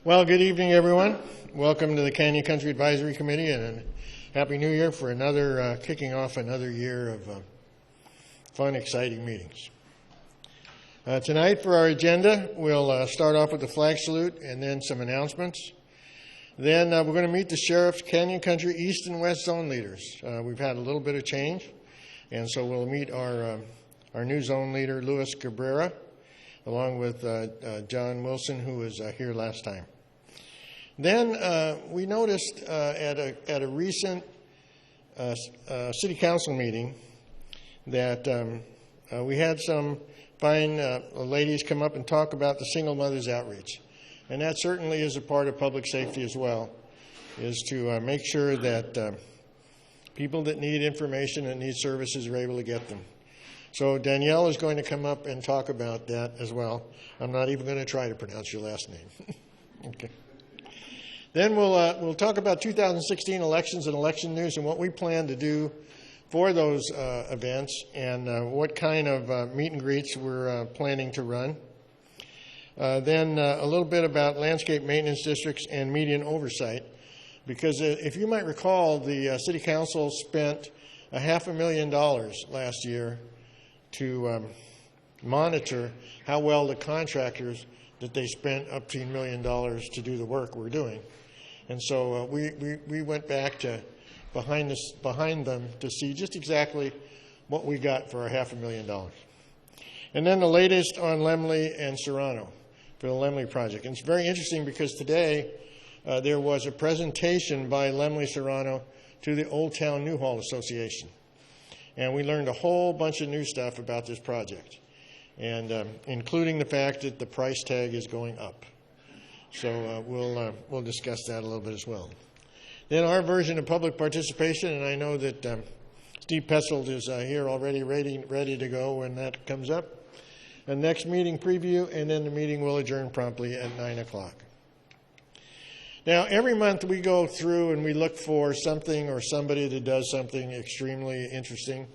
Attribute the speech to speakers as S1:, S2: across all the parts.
S1: Well, good evening, everyone. Welcome to the Canyon Country Advisory Committee, and a Happy New Year for another kicking off another year of fun, exciting meetings. Tonight for our agenda, we'll start off with the flag salute and then some announcements. Then we're going to meet the sheriff's Canyon Country East and West Zone leaders. We've had a little bit of change, and so we'll meet our new zone leader, Luis Cabrera, along with John Wilson, who was here last time. Then we noticed at a recent city council meeting that we had some fine ladies come up and talk about the single mothers outreach. And that certainly is a part of public safety as well, is to make sure that people that need information and need services are able to get them. So Danielle is going to come up and talk about that as well. I'm not even going to try to pronounce your last name. Okay. Then we'll talk about 2016 elections and election news and what we plan to do for those events and what kind of meet and greets we're planning to run. Then a little bit about landscape maintenance districts and median oversight, because if you might recall, the City Council spent $500,000 last year to monitor how well the contractors that they spent up to $1 million to do the work were doing. And so we went back to behind them to see just exactly what we got for our $500,000. And then the latest on Lemley and Serrano for the Lemley project. And it's very interesting because today there was a presentation by Lemley Serrano to the Old Town Newhall Association. And we learned a whole bunch of new stuff about this project, and including the fact that the price tag is going up. So we'll discuss that a little bit as well. Then our version of public participation, and I know that Steve Pesselt is here already ready to go when that comes up. The next meeting preview, and then the meeting will adjourn promptly at 9 o'clock. Now, every month we go through and we look for something or somebody that does something extremely interesting.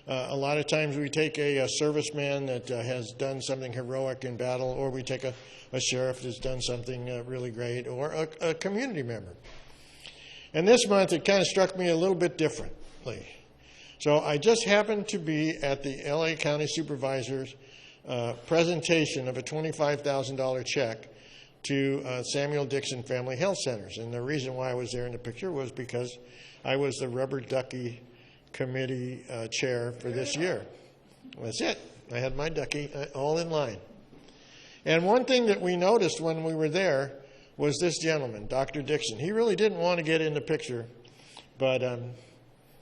S1: A lot of times we take a serviceman that has done something heroic in battle, or we take a sheriff that's done something really great, or a community member. And this month it kind of struck me a little bit differently. So I just happened to be at the LA County Supervisor's presentation of a $25,000 check to Samuel Dixon Family Health Centers. And the reason why I was there in the picture was because I was the Rubber Ducky Committee chair for this year. That's it. I had my ducky all in line. And one thing that we noticed when we were there was this gentleman, Dr. Dixon. He really didn't want to get in the picture, but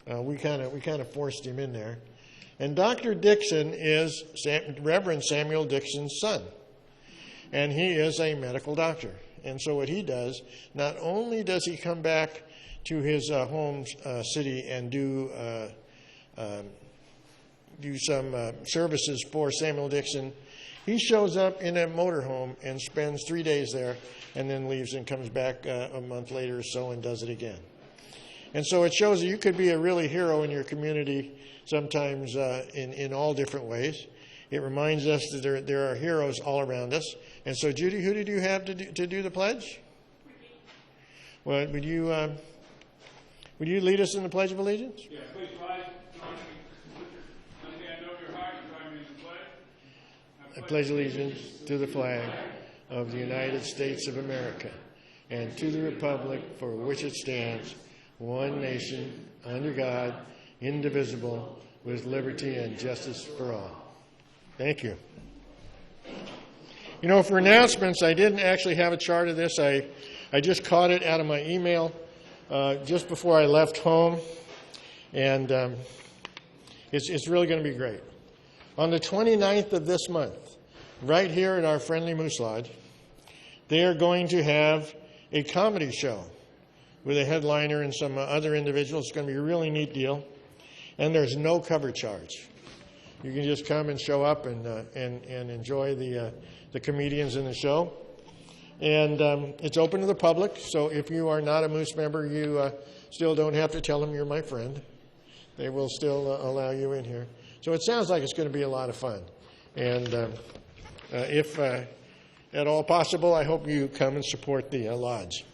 S1: we kind of forced him in there. And Dr. Dixon is Reverend Samuel Dixon's son. And he is a medical doctor. And so what he does, not only does he come back to his home city and do some services for Samuel Dixon, he shows up in a motorhome and spends 3 days there and then leaves and comes back a month later or so and does it again. And so it shows that you could be a really hero in your community sometimes in all different ways. It reminds us that there are heroes all around us. And so, Judy, who did you have to do the pledge? Well, would you lead us in the Pledge of Allegiance?
S2: Yeah, please rise. Join me. Put your hand over your heart and join me in the pledge.
S1: I pledge allegiance to the flag of the United States of America and to the republic for which it stands, one nation, under God, indivisible, with liberty and justice for all. Thank you. You know, for announcements, I didn't actually have a chart of this. I just caught it out of my email just before I left home, and it's really going to be great. On the 29th of this month, right here at our friendly Moose Lodge, they are going to have a comedy show with a headliner and some other individuals. It's going to be a really neat deal, and there's no cover charge. You can just come and show up and enjoy the comedians in the show. And it's open to the public, so if you are not a Moose member, you still don't have to tell them you're my friend. They will still allow you in here. So it sounds like it's going to be a lot of fun. And if at all possible, I hope you come and support the lodge.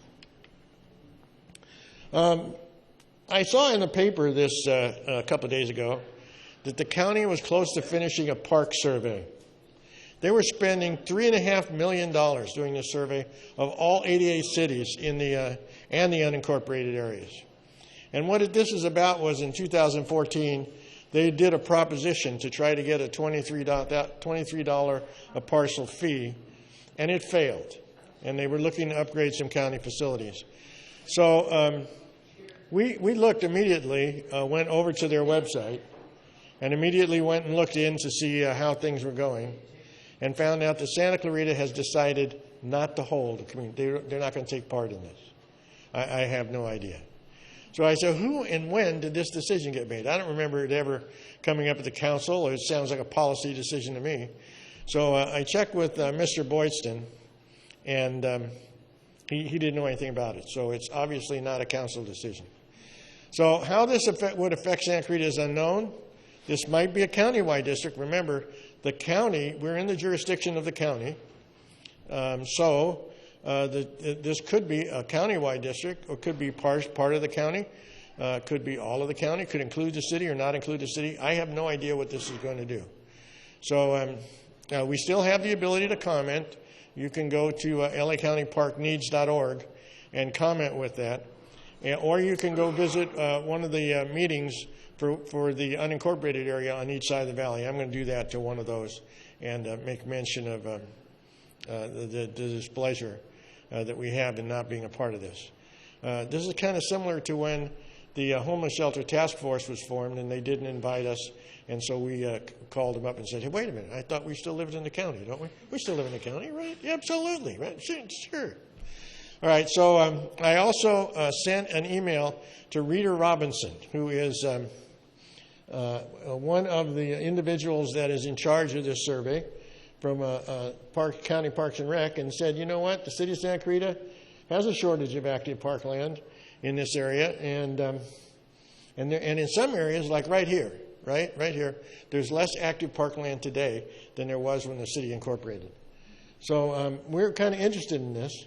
S1: I saw in the paper this a couple of days ago that the county was close to finishing a park survey. They were spending $3.5 million doing this survey of all 88 cities in the and the unincorporated areas. And what this is about was in 2014, they did a proposition to try to get a $23 a parcel fee, and it failed. And they were looking to upgrade some county facilities. So we looked immediately, went over to their website, and immediately went and looked in to see how things were going, and found out that Santa Clarita has decided not to hold a community. They're not going to take part in this. I have no idea. So I said, who and when did this decision get made? I don't remember it ever coming up at the council, or it sounds like a policy decision to me. So I checked with Mr. Boydston, and he didn't know anything about it. So it's obviously not a council decision. So how this would affect Santa Clarita is unknown. This might be a countywide district. Remember, the county, we're in the jurisdiction of the county. This could be a countywide district, or could be part of the county, could be all of the county, could include the city or not include the city. I have no idea what this is going to do. So we still have the ability to comment. You can go to lacountyparkneeds.org and comment with that. Or you can go visit one of the meetings for the unincorporated area on each side of the valley. I'm going to do that to one of those and make mention of the displeasure that we have in not being a part of this. This is kind of similar to when the Homeless Shelter Task Force was formed and they didn't invite us, and so we called them up and said, hey, wait a minute, I thought we still lived in the county, don't we? We still live in the county, right? Yeah, absolutely, right? Sure. All right, so I also sent an email to Rita Robinson, who is one of the individuals that is in charge of this survey from County Parks and Rec, and said, you know what, the city of Santa Clarita has a shortage of active parkland in this area, and in some areas, like right here, there's less active parkland today than there was when the city incorporated. So we're kind of interested in this,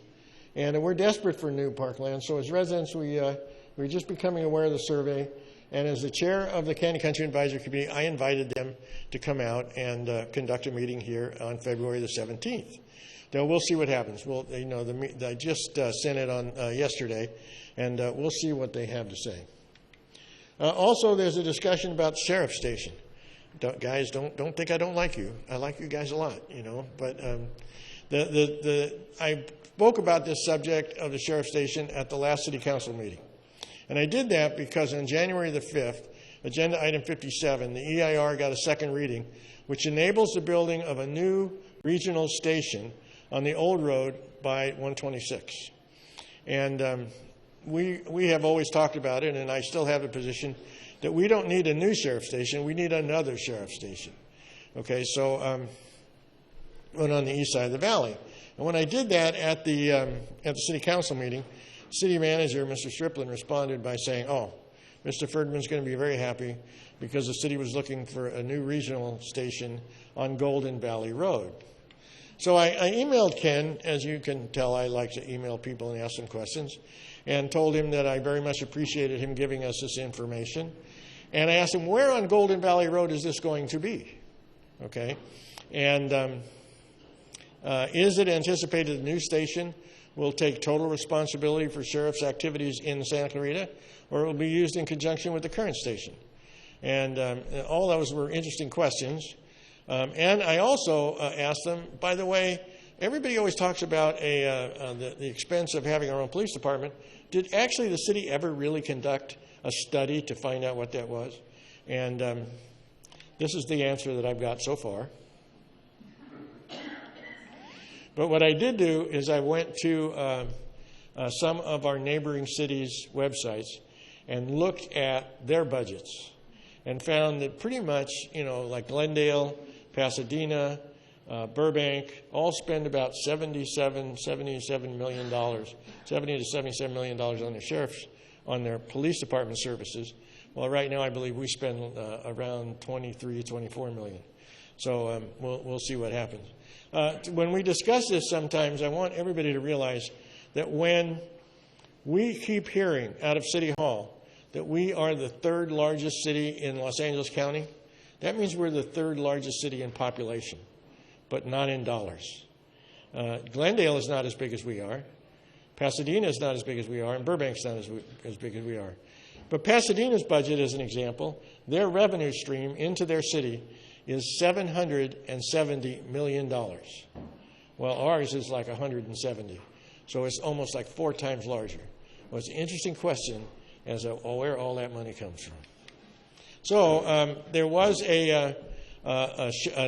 S1: and we're desperate for new parkland. So as residents, we're just becoming aware of the survey. And as the chair of the Canyon Country Advisory Committee, I invited them to come out and conduct a meeting here on February the 17th. Now, we'll see what happens. I just sent it on yesterday, and we'll see what they have to say. Also, there's a discussion about sheriff station. Guys, don't think I don't like you. I like you guys a lot, But I spoke about this subject of the sheriff station at the last city council meeting. And I did that because on January the 5th, agenda item 57, the EIR got a second reading, which enables the building of a new regional station on the old road by 126. And we have always talked about it, and I still have the position that we don't need a new sheriff station, we need another sheriff station. Okay, so went on the east side of the valley. And when I did that at the city council meeting, city manager, Mr. Striplin, responded by saying, oh, Mr. Ferdman's going to be very happy because the city was looking for a new regional station on Golden Valley Road. So I emailed Ken. As you can tell, I like to email people and ask them questions, and told him that I very much appreciated him giving us this information. And I asked him, where on Golden Valley Road is this going to be? Okay. And is it anticipated the new station will take total responsibility for sheriff's activities in Santa Clarita, or it will be used in conjunction with the current station? And all those were interesting questions. And I also asked them, by the way, everybody always talks about the expense of having our own police department. Did actually the city ever really conduct a study to find out what that was? And this is the answer that I've got so far. But what I did do is I went to some of our neighboring cities' websites and looked at their budgets and found that pretty much, like Glendale, Pasadena, Burbank, all spend about $77 million, $70 to $77 million on their police department services. Well, right now I believe we spend around $23, $24 million. So we'll see what happens. When we discuss this sometimes, I want everybody to realize that when we keep hearing out of City Hall that we are the third largest city in Los Angeles County, that means we're the third largest city in population, but not in dollars. Glendale is not as big as we are. Pasadena is not as big as we are, and Burbank's not as big as we are. But Pasadena's budget, as an example, their revenue stream into their city is $770 million. Well, ours is like 170. So it's almost like 4 times larger. Well, it's an interesting question as to where all that money comes from. So there was an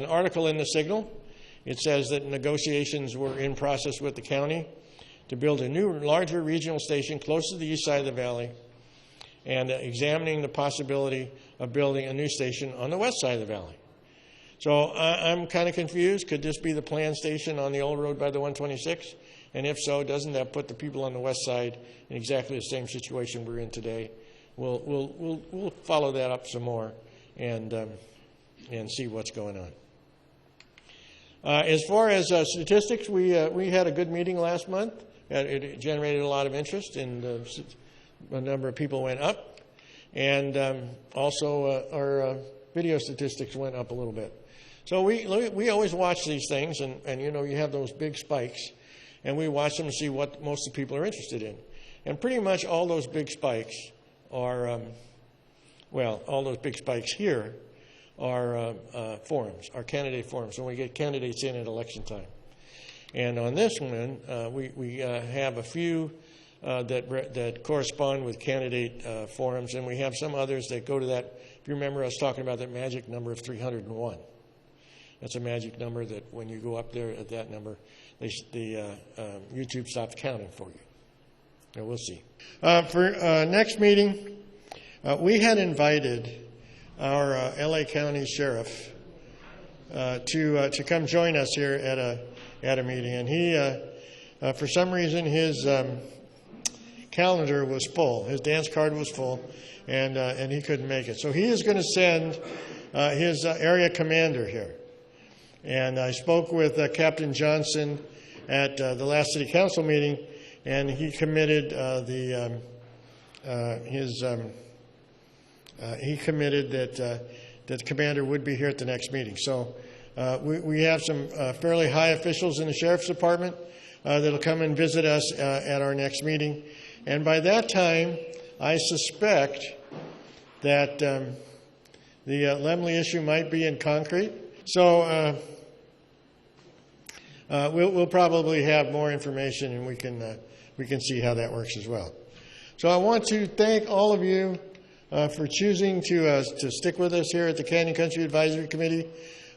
S1: article in the Signal. It says that negotiations were in process with the county to build a new, larger regional station close to the east side of the valley, and examining the possibility of building a new station on the west side of the valley. So I'm kind of confused. Could this be the planned station on the old road by the 126? And if so, doesn't that put the people on the west side in exactly the same situation we're in today? We'll follow that up some more and see what's going on. As far as statistics, we had a good meeting last month. It generated a lot of interest, and a number of people went up. And also our video statistics went up a little bit. So we always watch these things, and you know, you have those big spikes, and we watch them to see what most of the people are interested in. And pretty much all those big spikes are, all those big spikes here are forums, are candidate forums, when we get candidates in at election time. And on this one, we have a few that correspond with candidate forums, and we have some others that go to that. If you remember us talking about that magic number of 301. That's a magic number that when you go up there at that number, YouTube stops counting for you. And we'll see. For next meeting, we had invited our LA County Sheriff to come join us here at a meeting, and he, for some reason, his calendar was full. His dance card was full, and he couldn't make it. So he is going to send his area commander here. And I spoke with Captain Johnson at the last City Council meeting, and he committed that the commander would be here at the next meeting. So we have some fairly high officials in the Sheriff's Department that'll come and visit us at our next meeting. And by that time, I suspect that the Lemley issue might be in concrete. So we'll probably have more information, and we can see how that works as well. So I want to thank all of you for choosing to stick with us here at the Canyon Country Advisory Committee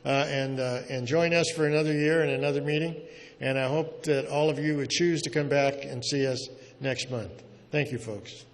S1: and join us for another year and another meeting. And I hope that all of you would choose to come back and see us next month. Thank you, folks.